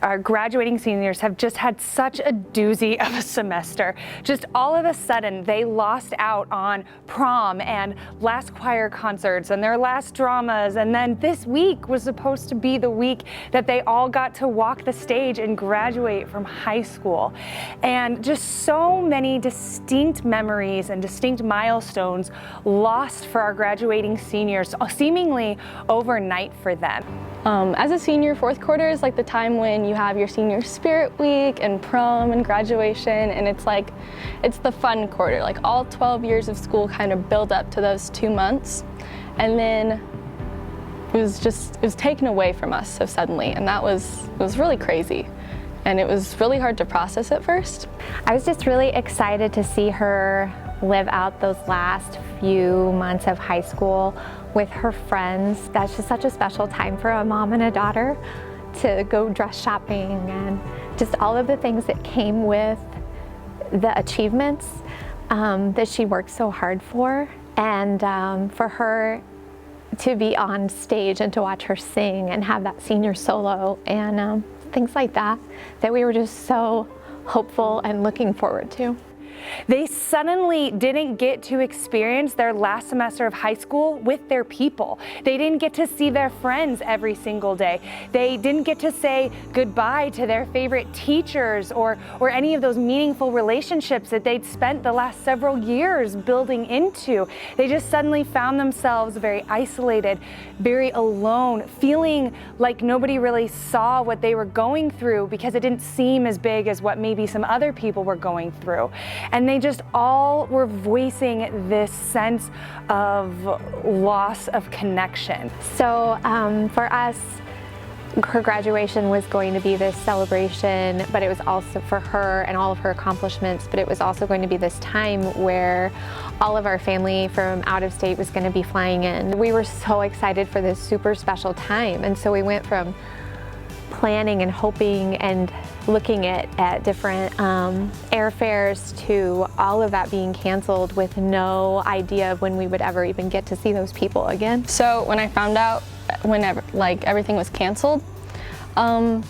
Our graduating seniors have just had such a doozy of a semester. Just all of a sudden, they lost out on prom and last choir concerts and their last dramas. And then this week was supposed to be the week that they all got to walk the stage and graduate from high school. And just so many distinct memories and distinct milestones lost for our graduating seniors, seemingly overnight for them. As a senior, fourth quarter is like the time when you have your senior spirit week and prom and graduation, and it's the fun quarter. Like all 12 years of school kind of build up to those 2 months, and then it was taken away from us so suddenly, and it was really crazy. And it was really hard to process at first. I was just really excited to see her live out those last few months of high school with her friends. That's just such a special time for a mom and a daughter to go dress shopping and just all of the things that came with the achievements that she worked so hard for. And for her to be on stage and to watch her sing and have that senior solo and things like that we were just so hopeful and looking forward to. They suddenly didn't get to experience their last semester of high school with their people. They didn't get to see their friends every single day. They didn't get to say goodbye to their favorite teachers or any of those meaningful relationships that they'd spent the last several years building into. They just suddenly found themselves very isolated, very alone, feeling like nobody really saw what they were going through because it didn't seem as big as what maybe some other people were going through. And they just all were voicing this sense of loss of connection. So for us, her graduation was going to be this celebration, but it was also for her and all of her accomplishments, but it was also going to be this time where all of our family from out of state was going to be flying in. We were so excited for this super special time, and so we went from planning and hoping and looking at different airfares to all of that being canceled with no idea of when we would ever even get to see those people again. So when I found out whenever everything was canceled, I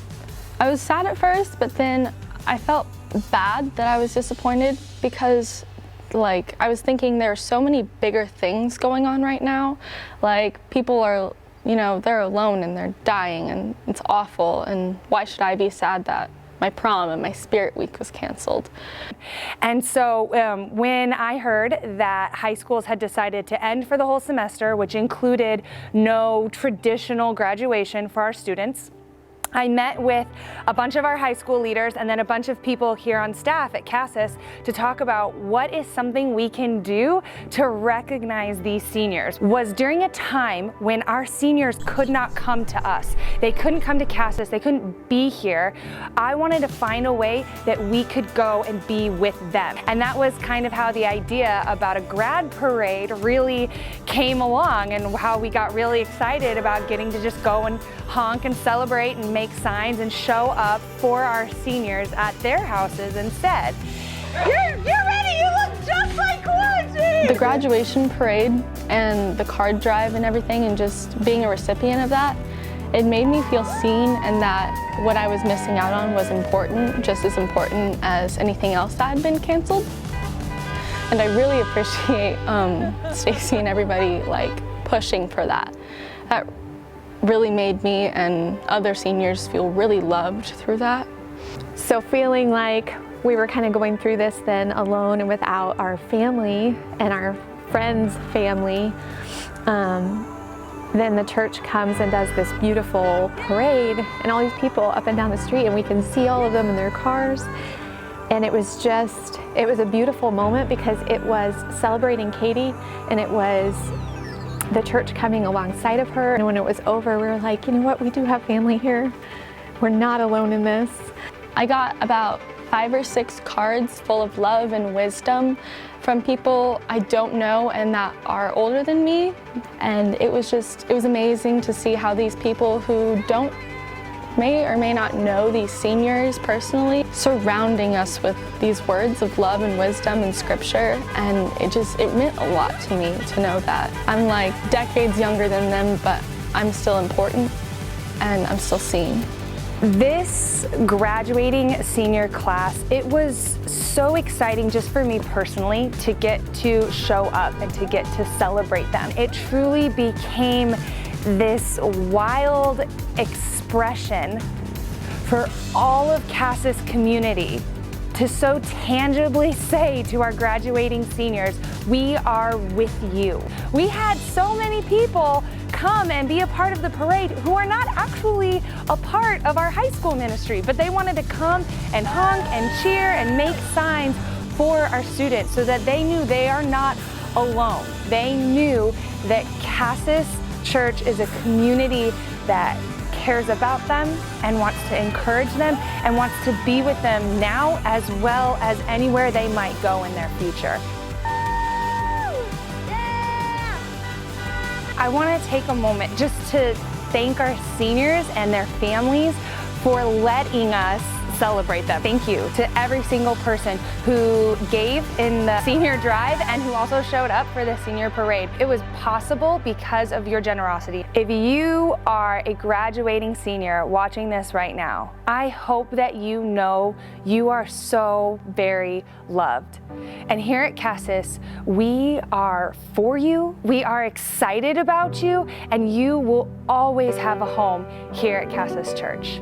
was sad at first, but then I felt bad that I was disappointed because I was thinking there are so many bigger things going on right now. Like people are, they're alone and they're dying and it's awful, and why should I be sad that my prom and my spirit week was canceled? And so when I heard that high schools had decided to end for the whole semester, which included no traditional graduation for our students, I met with a bunch of our high school leaders and then a bunch of people here on staff at Cassis to talk about what is something we can do to recognize these seniors. Was during a time when our seniors could not come to us. They couldn't come to Cassis, they couldn't be here. I wanted to find a way that we could go and be with them. And that was kind of how the idea about a grad parade really came along, and how we got really excited about getting to just go and honk and celebrate and make signs and show up for our seniors at their houses and said, You're ready, you look just like quarantine! The graduation parade and the card drive and everything, and just being a recipient of that, it made me feel seen, and that what I was missing out on was important, just as important as anything else that had been canceled. And I really appreciate Stacy and everybody pushing for that. That really made me and other seniors feel really loved through that. So feeling like we were kind of going through this then alone and without our family and our friends' family, then the church comes and does this beautiful parade and all these people up and down the street, and we can see all of them in their cars. And it was a beautiful moment because it was celebrating Katie, and it was the church coming alongside of her. And when it was over, we were like, you know what, we do have family here. We're not alone in this. I got about 5 or 6 cards full of love and wisdom from people I don't know and that are older than me. And it was amazing to see how these people who may or may not know these seniors personally, surrounding us with these words of love and wisdom and scripture, and it meant a lot to me to know that. I'm decades younger than them, but I'm still important and I'm still seen. This graduating senior class, it was so exciting just for me personally to get to show up and to get to celebrate them. It truly became this wild expression for all of Cassis community to so tangibly say to our graduating seniors, we are with you. We had so many people come and be a part of the parade who are not actually a part of our high school ministry, but they wanted to come and honk and cheer and make signs for our students so that they knew they are not alone. They knew that Cassis Church is a community that cares about them and wants to encourage them and wants to be with them now as well as anywhere they might go in their future. I want to take a moment just to thank our seniors and their families for letting us celebrate them. Thank you to every single person who gave in the senior drive and who also showed up for the senior parade. It was possible because of your generosity. If you are a graduating senior watching this right now, I hope that you know you are so very loved. And here at Cassis, we are for you, we are excited about you, and you will always have a home here at Cassis Church.